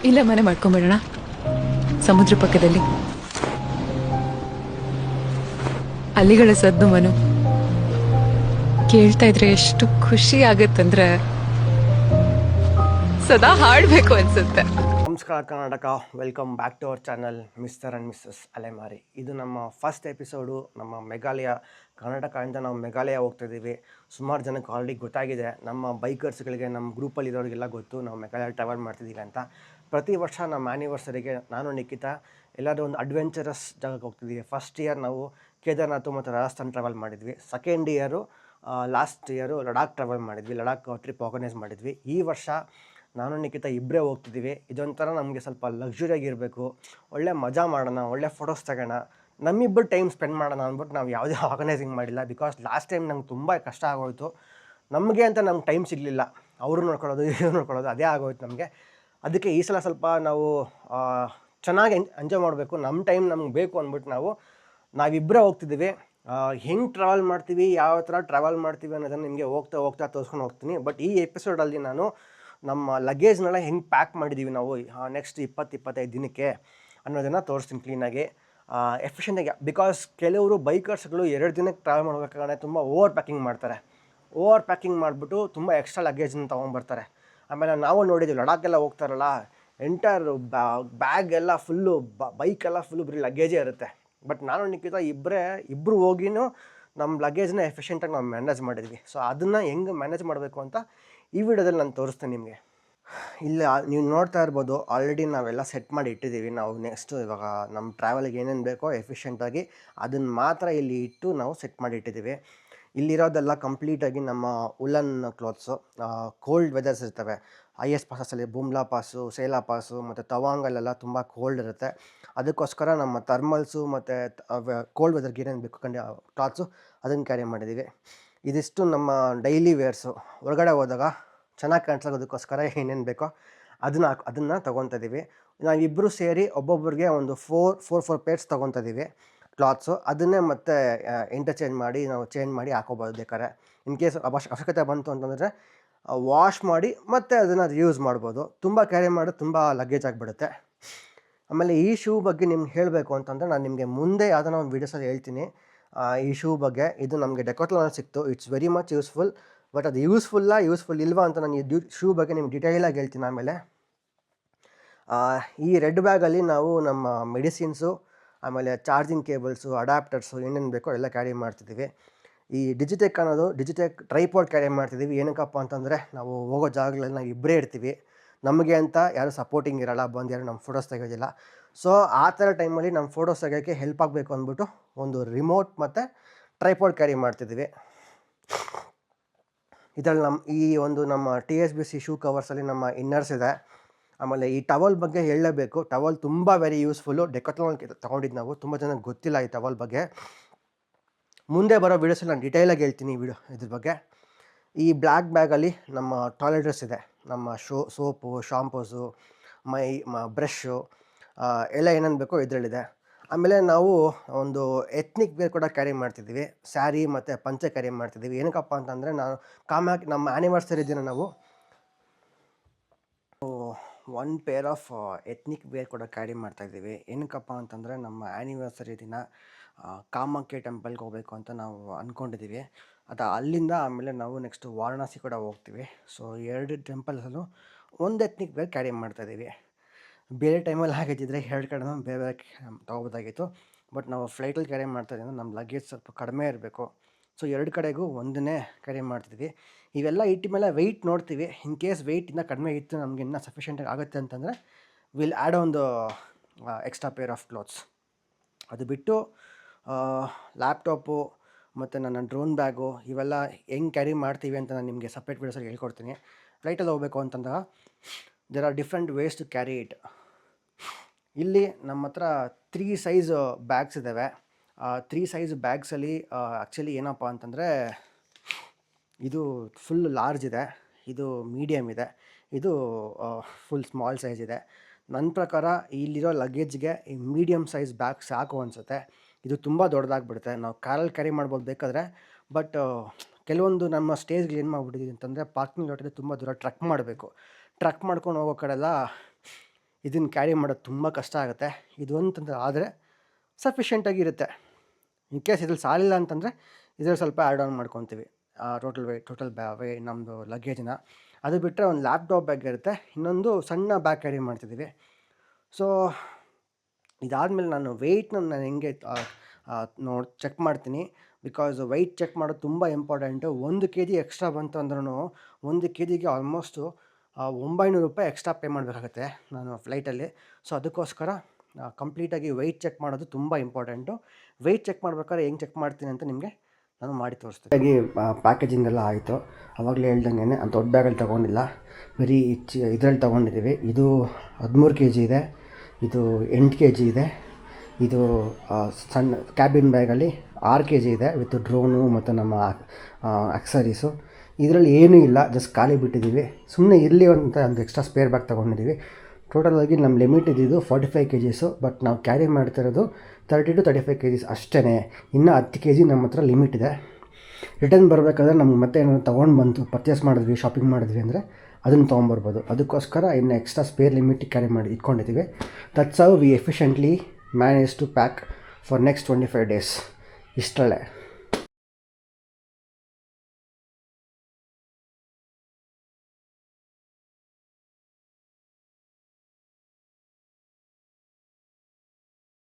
ಇಲ್ಲ ಮನೆ ಮಾಡ್ಕೊಂಬಿಡೋಣ ಸಮುದ್ರ ಪಕ್ಕದಲ್ಲಿ. ಅಲ್ಲಿಗಳ ಸದ್ದು ಮನು ಕೇಳ್ತಾ ಇದ್ರೆ ಎಷ್ಟು ಖುಷಿ ಆಗತ್ತಂದ್ರೆ ಸದಾ ಹಾಡ್ಬೇಕು ಅನ್ಸುತ್ತೆ. ನಮಸ್ಕಾರ Karnataka, welcome back to our channel mister and missus Alemari. ಇದು ನಮ್ಮ ಫಸ್ಟ್ ಎಪಿಸೋಡು. ನಮ್ಮ ಮೇಘಾಲಯ, ಕರ್ನಾಟಕದಿಂದ ನಾವು ಮೇಘಾಲಯ ಹೋಗ್ತಾಯಿದ್ದೀವಿ. ಸುಮಾರು ಜನಕ್ಕೆ ಆಲ್ರೆಡಿ ಗೊತ್ತಾಗಿದೆ, ನಮ್ಮ ಬೈಕರ್ಸ್ಗಳಿಗೆ, ನಮ್ಮ ಗ್ರೂಪಲ್ಲಿ ಇರೋರಿಗೆಲ್ಲ ಗೊತ್ತು ನಾವು ಮೇಘಾಲಯ ಟ್ರಾವೆಲ್ ಮಾಡ್ತಿದ್ದೀವಿ ಅಂತ. ಪ್ರತಿ ವರ್ಷ ನಮ್ಮ ಆ್ಯನಿವರ್ಸರಿಗೆ ನಾನು ನಿಖಿತಾ ಎಲ್ಲಾದರೂ ಒಂದು ಅಡ್ವೆಂಚರಸ್ ಜಾಗಕ್ಕೆ ಹೋಗ್ತಿದ್ದೀವಿ. ಫಸ್ಟ್ ಇಯರ್ ನಾವು ಕೇದಾರ್ನಾಥ್ ಮತ್ತು ರಾಜಸ್ಥಾನ್ ಟ್ರಾವೆಲ್ ಮಾಡಿದ್ವಿ. Second year last year Ladakh travel ಮಾಡಿದ್ವಿ, ಲಡಾಖ್ ಟ್ರಿಪ್ ಆರ್ಗನೈಸ್ ಮಾಡಿದ್ವಿ. ಈ ವರ್ಷ ನಾನು ನಿಖಿತಾ ಇಬ್ಬರೇ ಹೋಗ್ತಿದ್ದೀವಿ. ಇದೊಂಥರ ನಮಗೆ ಸ್ವಲ್ಪ ಲಕ್ಸುರಿಯಾಗಿರಬೇಕು, ಒಳ್ಳೆ ಮಜಾ ಮಾಡೋಣ, ಒಳ್ಳೆ ಫೋಟೋಸ್ ತಗೋಣ, ನಮ್ಮಿಬ್ಬರು ಟೈಮ್ ಸ್ಪೆಂಡ್ ಮಾಡೋಣ ಅಂದ್ಬಿಟ್ಟು ನಾವು ಯಾವುದೇ ಆರ್ಗನೈಸಿಂಗ್ ಮಾಡಿಲ್ಲ. ಬಿಕಾಸ್ ಲಾಸ್ಟ್ ಟೈಮ್ ನಂಗೆ ತುಂಬ ಕಷ್ಟ ಆಗೋಯಿತು. ನಮಗೆ ಅಂತ ನಮ್ಗೆ ಟೈಮ್ ಸಿಗಲಿಲ್ಲ, ಅವರು ನೋಡ್ಕೊಳ್ಳೋದು ಇವರು ನೋಡ್ಕೊಳ್ಳೋದು ಅದೇ ಆಗೋಯ್ತು ನಮಗೆ. ಅದಕ್ಕೆ ಈ ಸಲ ಸ್ವಲ್ಪ ನಾವು ಚೆನ್ನಾಗಿ ಎಂಜಾಯ್ ಮಾಡಬೇಕು, ನಮ್ಮ ಟೈಮ್ ನಮ್ಗೆ ಬೇಕು ಅಂದ್ಬಿಟ್ಟು ನಾವಿಬ್ಬರೇ ಹೋಗ್ತಿದ್ದೀವಿ. ಹೆಂಗೆ ಟ್ರಾವೆಲ್ ಮಾಡ್ತೀವಿ, ಯಾವ ಥರ ಟ್ರಾವೆಲ್ ಮಾಡ್ತೀವಿ ಅನ್ನೋದನ್ನು ನಿಮಗೆ ಹೋಗ್ತಾ ತೋರಿಸ್ಕೊಂಡು ಹೋಗ್ತೀನಿ. ಬಟ್ ಈ ಎಪಿಸೋಡಲ್ಲಿ ನಾನು ನಮ್ಮ ಲಗೇಜ್ನೆಲ್ಲ ಹೆಂಗೆ ಪ್ಯಾಕ್ ಮಾಡಿದ್ದೀವಿ ನಾವು ನೆಕ್ಸ್ಟ್ 20-25 ದಿನಕ್ಕೆ ಅನ್ನೋದನ್ನು ತೋರಿಸ್ತೀನಿ ಕ್ಲೀನಾಗಿ, ಎಫಿಷಿಯೆಂಟಾಗಿ. ಬಿಕಾಸ್ ಕೆಲವರು ಬೈಕರ್ಸ್ಗಳು 2 ದಿನಕ್ಕೆ ಟ್ರಾವೆಲ್ ಮಾಡಬೇಕಾದ್ರೆ ತುಂಬ ಓವರ್ ಪ್ಯಾಕಿಂಗ್ ಮಾಡ್ತಾರೆ. ಓವರ್ ಪ್ಯಾಕಿಂಗ್ ಮಾಡಿಬಿಟ್ಟು ತುಂಬ ಎಕ್ಸ್ಟ್ರಾ ಲಗೇಜನ್ನ ತೊಗೊಂಡ್ಬರ್ತಾರೆ. ಆಮೇಲೆ ನಾವು ನೋಡಿದ್ದೀವಿ, ಲಡಾಖೆಲ್ಲ ಹೋಗ್ತಾರಲ್ಲ, ಎಂಟೈರ್ ಬ್ಯಾಗ್ ಎಲ್ಲ ಫುಲ್ಲು, ಬೈಕೆಲ್ಲ ಫುಲ್ಲು ಬರೀ ಲಗೇಜೇ ಇರುತ್ತೆ. ಬಟ್ ನಾನು ನಿಖಿತಾ ಇಬ್ಬರು ಹೋಗಿನೂ ನಮ್ಮ ಲಗೇಜ್ನ ಎಫಿಷಿಯೆಂಟಾಗಿ ನಾವು ಮ್ಯಾನೇಜ್ ಮಾಡಿದ್ವಿ. ಸೊ ಅದನ್ನು ಹೆಂಗೆ ಮ್ಯಾನೇಜ್ ಮಾಡಬೇಕು ಅಂತ ಈ ವಿಡಿಯೋದಲ್ಲಿ ನಾನು ತೋರಿಸ್ತೇನೆ ನಿಮಗೆ. ಇಲ್ಲ ನೀವು ನೋಡ್ತಾ ಇರ್ಬೋದು, ಆಲ್ರೆಡಿ ನಾವೆಲ್ಲ ಸೆಟ್ ಮಾಡಿ ಇಟ್ಟಿದ್ದೀವಿ. ನಾವು ನೆಕ್ಸ್ಟು ಇವಾಗ ನಮ್ಮ ಟ್ರಾವೆಲಿಗೆ ಏನೇನು ಬೇಕೋ ಎಫಿಷಿಯೆಂಟಾಗಿ ಅದನ್ನು ಮಾತ್ರ ಇಲ್ಲಿ ಇಟ್ಟು ನಾವು ಸೆಟ್ ಮಾಡಿ ಇಟ್ಟಿದ್ದೀವಿ. ಇಲ್ಲಿರೋದೆಲ್ಲ ಕಂಪ್ಲೀಟಾಗಿ ನಮ್ಮ ಉಲನ್ ಕ್ಲಾತ್ಸು. ಕೋಲ್ಡ್ ವೆದರ್ಸ್ ಇರ್ತವೆ IS ಪಾಸಲ್ಲಿ, ಬುಮ್ಲಾ ಪಾಸು, ಸೇಲಾ ಪಾಸು ಮತ್ತು ತವಾಂಗಲ್ಲೆಲ್ಲ ತುಂಬ ಕೋಲ್ಡ್ ಇರುತ್ತೆ. ಅದಕ್ಕೋಸ್ಕರ ನಮ್ಮ ಥರ್ಮಲ್ಸು ಮತ್ತು ಕೋಲ್ಡ್ ವೆದರ್ಗೆ ಏನೇನು ಬೇಕು ಕ್ಲಾತ್ಸು ಅದನ್ನು ಕ್ಯಾರಿ ಮಾಡಿದ್ದೀವಿ. ಇದಿಷ್ಟು ನಮ್ಮ ಡೈಲಿ ವೇರ್ಸು, ಹೊರಗಡೆ ಹೋದಾಗ ಚೆನ್ನಾಗಿ ಕಾಣಿಸೋದಕ್ಕೋಸ್ಕರ ಏನೇನು ಬೇಕೋ ಅದನ್ನು ತೊಗೊತಾ ಇದ್ದೀವಿ. ನಾವಿಬ್ಬರು ಸೇರಿ ಒಬ್ಬೊಬ್ಬರಿಗೆ ಒಂದು 4 ಪೇರ್ಸ್ ತೊಗೊತಾ ಇದ್ದೀವಿ ಕ್ಲಾತ್ಸು. ಅದನ್ನೇ ಮತ್ತೆ ಇಂಟರ್ಚೇಂಜ್ ಮಾಡಿ ನಾವು ಚೇಂಜ್ ಮಾಡಿ ಹಾಕೋಬೋದು ಬೇಕಾದ್ರೆ. ಇನ್ ಕೇಸ್ ಅವಶ್ಯಕತೆ ಬಂತು ಅಂತಂದರೆ ವಾಶ್ ಮಾಡಿ ಮತ್ತೆ ಅದನ್ನು ಯೂಸ್ ಮಾಡ್ಬೋದು. ತುಂಬ ಕ್ಯಾರಿ ಮಾಡೋದು ತುಂಬ ಲಗೇಜ್ ಆಗಿಬಿಡುತ್ತೆ. ಆಮೇಲೆ ಈ ಶೂ ಬಗ್ಗೆ ನಿಮ್ಗೆ ಹೇಳಬೇಕು ಅಂತಂದರೆ ನಾನು ನಿಮಗೆ ಮುಂದೆ ಯಾವುದೋ ಒಂದು ವೀಡಿಯೋಸಲ್ಲಿ ಹೇಳ್ತೀನಿ ಈ ಶೂ ಬಗ್ಗೆ. ಇದು ನಮಗೆ ಡೆಕಾಥ್ಲಾನಲ್ಲಿ ಸಿಕ್ತು. It's very much useful. But ಅದು ಯೂಸ್ಫುಲ್ ಇಲ್ವಾ ಅಂತ ನಾನು ಈ ಶೂ ಬಗ್ಗೆ ನಿಮ್ಗೆ ಡಿಟೇಲಾಗಿ ಹೇಳ್ತೀನಿ ಆಮೇಲೆ. ಈ ರೆಡ್ ಬ್ಯಾಗಲ್ಲಿ ನಾವು ನಮ್ಮ ಮೆಡಿಸಿನ್ಸು, ಆಮೇಲೆ ಚಾರ್ಜಿಂಗ್ ಕೇಬಲ್ಸು, ಅಡಾಪ್ಟರ್ಸು ಏನೇನು ಬೇಕೋ ಎಲ್ಲ ಕ್ಯಾರಿ ಮಾಡ್ತಿದ್ದೀವಿ. ಈ ಡಿಜಿಟೆಕ್ ಟ್ರೈಪಾಡ್ ಕ್ಯಾರಿ ಮಾಡ್ತಿದ್ದೀವಿ. ಏನಕ್ಕಪ್ಪ ಅಂತಂದರೆ ನಾವು ಹೋಗೋ ಜಾಗಗಳಲ್ಲಿ ನಾವು ಇಬ್ಬರೇ ಇರ್ತೀವಿ, ನಮಗೆ ಅಂತ ಯಾರು ಸಪೋರ್ಟಿಂಗ್ ಇರೋಲ್ಲ, ಬಂದು ಯಾರು ನಮ್ಮ ಫೋಟೋಸ್ ತೆಗೋದಿಲ್ಲ. ಸೊ ಆ ಥರ ಟೈಮಲ್ಲಿ ನಮ್ಮ ಫೋಟೋಸ್ ತೆಗೋಕ್ಕೆ ಹೆಲ್ಪ್ ಆಗಬೇಕು ಅಂದ್ಬಿಟ್ಟು ಒಂದು ರಿಮೋಟ್ ಮತ್ತು ಟ್ರೈಪಾಡ್ ಕ್ಯಾರಿ ಮಾಡ್ತಿದ್ದೀವಿ. ಇದರಲ್ಲಿ ನಮ್ಮ TSBC ಶೂ ಕವರ್ಸಲ್ಲಿ ನಮ್ಮ ಇನ್ನರ್ಸ್ ಇದೆ. ಆಮೇಲೆ ಈ ಟವಲ್ ಬಗ್ಗೆ ಹೇಳಲೇಬೇಕು. ಟವಲ್ ತುಂಬ ವೆರಿ ಯೂಸ್ಫುಲ್ಲು. ಡೆಕಾಥ್ಲಾನಲ್ಲಿ ತೊಗೊಂಡಿದ್ದು ನಾವು, ತುಂಬ ಜನಕ್ಕೆ ಗೊತ್ತಿಲ್ಲ ಈ ಟವಲ್ ಬಗ್ಗೆ. ಮುಂದೆ ಬರೋ ವೀಡಿಯೋಸಲ್ಲಿ ನಾನು ಡಿಟೇಲಾಗಿ ಹೇಳ್ತೀನಿ ಇದ್ರ ಬಗ್ಗೆ. ಈ ಬ್ಲ್ಯಾಕ್ ಬ್ಯಾಗಲ್ಲಿ ನಮ್ಮ ಟಾಯ್ಲೆಟ್ಸ್ ಇದೆ, ನಮ್ಮ ಸೋಪು, ಶಾಂಪೂಸು, ಬ್ರಷ್ಷು ಎಲ್ಲ ಏನೇನು ಬೇಕೋ ಇದರಲ್ಲಿದೆ. ಆಮೇಲೆ ನಾವು ಒಂದು ಎತ್ನಿಕ್ ವೇರ್ ಕೂಡ ಕ್ಯಾರಿ ಮಾಡ್ತಿದ್ದೀವಿ. ಸ್ಯಾರಿ ಮತ್ತು ಪಂಚೆ ಕ್ಯಾರಿ ಮಾಡ್ತಿದ್ದೀವಿ. ಏನಕ್ಕಪ್ಪ ಅಂತಂದರೆ ನಮ್ಮ ಆ್ಯನಿವರ್ಸರಿ ದಿನ ನಾವು 1 ಪೇರ್ ಆಫ್ ಎತ್ನಿಕ್ ವೇರ್ ಕೂಡ ಕ್ಯಾರಿ ಮಾಡ್ತಾಯಿದ್ದೀವಿ. ಏನಕ್ಕಪ್ಪ ಅಂತಂದರೆ ನಮ್ಮ ಆ್ಯನಿವರ್ಸರಿ ದಿನ ಕಾಮಾಖ್ಯ ಟೆಂಪಲ್ಗೆ ಹೋಗಬೇಕು ಅಂತ ನಾವು ಅಂದ್ಕೊಂಡಿದ್ದೀವಿ. ಅಲ್ಲಿಂದ ಆಮೇಲೆ ನಾವು ನೆಕ್ಸ್ಟು ವಾರಣಾಸಿ ಕೂಡ ಹೋಗ್ತೀವಿ. ಸೊ 2 ಟೆಂಪಲ್ಸಲ್ಲೂ 1 ಎತ್ನಿಕ್ ವೇರ್ ಕ್ಯಾರಿ ಮಾಡ್ತಾಯಿದ್ದೀವಿ. ಬೇರೆ ಟೈಮಲ್ಲಿ ಆಗಿದ್ದಿದ್ರೆ 2 ಕಡೆನೂ ಬೇರೆ ತೊಗೋಬೋದಾಗಿತ್ತು. ಬಟ್ ನಾವು ಫ್ಲೈಟಲ್ಲಿ ಕ್ಯಾರಿ ಮಾಡ್ತಾಯಿದ್ದೀವಿ, ನಮ್ಮ ಲಗೇಜ್ ಸ್ವಲ್ಪ ಕಡಿಮೆ ಇರಬೇಕು. ಸೊ 2 ಕಡೆಗೂ ಒಂದನ್ನೇ ಕ್ಯಾರಿ ಮಾಡ್ತಿದ್ವಿ. ಇವೆಲ್ಲ ಇಟ್ಟ ಮೇಲೆ ವೆಯ್ಟ್ ನೋಡ್ತೀವಿ. ಇನ್ ಕೇಸ್ ವೆಯ್ಟ್ ಇನ್ನೂ ಕಡಿಮೆ ಇತ್ತು, ನಮಗೆ ಇನ್ನೂ ಸಫಿಷಿಯೆಂಟಾಗಿ ಆಗುತ್ತೆ ಅಂತಂದರೆ ವಿಲ್ ಆ್ಯಡ್ ಒಂದು ಎಕ್ಸ್ಟ್ರಾ ಪೇರ್ ಆಫ್ ಕ್ಲಾತ್ಸ್. ಅದು ಬಿಟ್ಟು ಲ್ಯಾಪ್ಟಾಪು ಮತ್ತು ನನ್ನ ಡ್ರೋನ್ ಬ್ಯಾಗು ಇವೆಲ್ಲ ಹೆಂಗೆ ಕ್ಯಾರಿ ಮಾಡ್ತೀವಿ ಅಂತ ನಾನು ನಿಮಗೆ ಸಪ್ರೇಟ್ ವೀಡಿಯೋಸಲ್ಲಿ ಹೇಳ್ಕೊಡ್ತೀನಿ. ಫ್ಲೈಟಲ್ಲಿ ಹೋಗಬೇಕು ಅಂತಂದಾಗ there are different ways to carry it. ಇಲ್ಲಿ ನಮ್ಮ ಹತ್ರ 3 ಸೈಜ್ ಬ್ಯಾಗ್ಸ್ ಇದ್ದಾವೆ. 3 ಸೈಜ್ ಬ್ಯಾಗ್ಸಲ್ಲಿ ಆ್ಯಕ್ಚುಲಿ ಏನಪ್ಪ ಅಂತಂದರೆ ಇದು ಫುಲ್ ಲಾರ್ಜ್ ಇದೆ, ಇದು ಮೀಡಿಯಮ್ ಇದೆ, ಇದು ಫುಲ್ ಸ್ಮಾಲ್ ಸೈಜ್ ಇದೆ. ನನ್ನ ಪ್ರಕಾರ ಇಲ್ಲಿರೋ ಲಗೇಜ್ಗೆ ಈ ಮೀಡಿಯಮ್ ಸೈಜ್ ಬ್ಯಾಗ್ ಸಾಕು ಅನಿಸುತ್ತೆ. ಇದು ತುಂಬ ದೊಡ್ಡದಾಗ್ಬಿಡುತ್ತೆ. ನಾವು ಕಾರಲ್ಲಿ ಕ್ಯಾರಿ ಮಾಡ್ಬೋದು ಬೇಕಾದರೆ. ಬಟ್ ಕೆಲವೊಂದು ನಮ್ಮ ಸ್ಟೇಜ್ಗೆ ಏನು ಮಾಡ್ಬಿಟ್ಟಿದ್ದೀವಿ ಅಂತಂದರೆ ಪಾರ್ಕಿಂಗ್ ಲಾಟಲ್ಲಿ ತುಂಬ ದೂರ ಟ್ರಕ್ ಮಾಡಬೇಕು. ಟ್ರಕ್ ಮಾಡ್ಕೊಂಡು ಹೋಗೋ ಕಡೆಲ್ಲ ಇದನ್ನು ಕ್ಯಾರಿ ಮಾಡೋದು ತುಂಬ ಕಷ್ಟ ಆಗುತ್ತೆ. ಇದು ಅಂತಂದ್ರೆ ಆದರೆ ಸಫಿಷಿಯೆಂಟಾಗಿ ಇರುತ್ತೆ. ಇನ್ ಕೇಸ್ ಇದ್ರಲ್ಲಿ ಸಾಲಿಲ್ಲ ಅಂತಂದರೆ ಇದ್ರಲ್ಲಿ ಸ್ವಲ್ಪ ಆ್ಯಡ್ ಆನ್ ಮಾಡ್ಕೊತೀವಿ ಟೋಟಲ್ ನಮ್ಮದು ಲಗೇಜ್ನ. ಅದು ಬಿಟ್ಟರೆ ಒಂದು ಲ್ಯಾಪ್ಟಾಪ್ ಬ್ಯಾಗ್ ಇರುತ್ತೆ, ಇನ್ನೊಂದು ಸಣ್ಣ ಬ್ಯಾಗ್ ಕ್ಯಾರಿ ಮಾಡ್ತಿದ್ದೀವಿ. ಸೊ ಇದಾದಮೇಲೆ ನಾನು ವೆಯ್ಟ್ನ ಹೆಂಗೆ ಚೆಕ್ ಮಾಡ್ತೀನಿ. ಬಿಕಾಸ್ ವೆಯ್ಟ್ ಚೆಕ್ ಮಾಡೋದು ತುಂಬ ಇಂಪಾರ್ಟೆಂಟು. 1 kg ಎಕ್ಸ್ಟ್ರಾ ಬಂತು ಅಂದ್ರೂ 1 kgಗೆ ಆಲ್ಮೋಸ್ಟು 900 ರೂಪಾಯಿ ಎಕ್ಸ್ಟ್ರಾ ಪೇ ಮಾಡಬೇಕಾಗತ್ತೆ ನಾನು ಫ್ಲೈಟಲ್ಲಿ. ಸೊ ಅದಕ್ಕೋಸ್ಕರ ಕಂಪ್ಲೀಟಾಗಿ ವೆಯ್ಟ್ ಚೆಕ್ ಮಾಡೋದು ತುಂಬ ಇಂಪಾರ್ಟೆಂಟು. ವೆಯ್ಟ್ ಚೆಕ್ ಮಾಡ್ಬೇಕಾದ್ರೆ ಹೆಂಗೆ ಚೆಕ್ ಮಾಡ್ತೀನಿ ಅಂತ ನಿಮಗೆ ನಾನು ಮಾಡಿ ತೋರಿಸ್ತೀನಿ. ಹಾಗೆ ಪ್ಯಾಕೇಜಿಂಗ್ ಎಲ್ಲ ಆಯಿತು. ಆವಾಗಲೇ ಹೇಳ್ದಂಗೆ ಅಂತ ದೊಡ್ಡ ಬ್ಯಾಗಲ್ಲಿ ತೊಗೊಂಡಿಲ್ಲ, ಬರೀ ಇದರಲ್ಲಿ ತೊಗೊಂಡಿದ್ದೀವಿ. ಇದು 13 kg ಇದೆ, ಇದು 8 kg ಇದೆ, ಇದು ಸಣ್ಣ ಕ್ಯಾಬಿನ್ ಬ್ಯಾಗಲ್ಲಿ 6 kg ಇದೆ ವಿತ್ ಡ್ರೋನು ಮತ್ತು ನಮ್ಮ ಆಕ್ಸರೀಸು. ಇದರಲ್ಲಿ ಏನೂ ಇಲ್ಲ, ಜಸ್ಟ್ ಖಾಲಿ ಬಿಟ್ಟಿದ್ದೀವಿ. ಸುಮ್ಮನೆ ಇರಲಿ ಅಂತ ಒಂದು ಎಕ್ಸ್ಟ್ರಾ ಸ್ಪೇರ್ ಬ್ಯಾಗ್ ತೊಗೊಂಡಿದ್ದೀವಿ. ಟೋಟಲಾಗಿ ನಮ್ಮ ಲಿಮಿಟ್ ಇದ್ದಿದ್ದು 45 kgs, ಬಟ್ ನಾವು ಕ್ಯಾರಿ ಮಾಡ್ತಿರೋದು 30 to 35 kgs ಅಷ್ಟೇ. ಇನ್ನೂ 10 kg ನಮ್ಮ ಹತ್ರ ಲಿಮಿಟ್ ಇದೆ. ರಿಟರ್ನ್ ಬರಬೇಕಾದ್ರೆ ನಮ್ಗೆ ಮತ್ತೆ ಏನಾದ್ರು ತೊಗೊಂಡು ಬಂತು, ಪರ್ಚೇಸ್ ಮಾಡಿದ್ವಿ, ಶಾಪಿಂಗ್ ಮಾಡಿದ್ವಿ ಅಂದರೆ ಅದನ್ನು ತೊಗೊಂಬರ್ಬೋದು. ಅದಕ್ಕೋಸ್ಕರ ಇನ್ನು ಎಕ್ಸ್ಟ್ರಾ ಸ್ಪೇರ್ ಲಿಮಿಟ್ ಕ್ಯಾರಿ ಮಾಡಿ ಇಟ್ಕೊಂಡಿದ್ದೀವಿ. That's how we efficiently manage to pack for next 25 days. ಇಷ್ಟರಲ್ಲೇ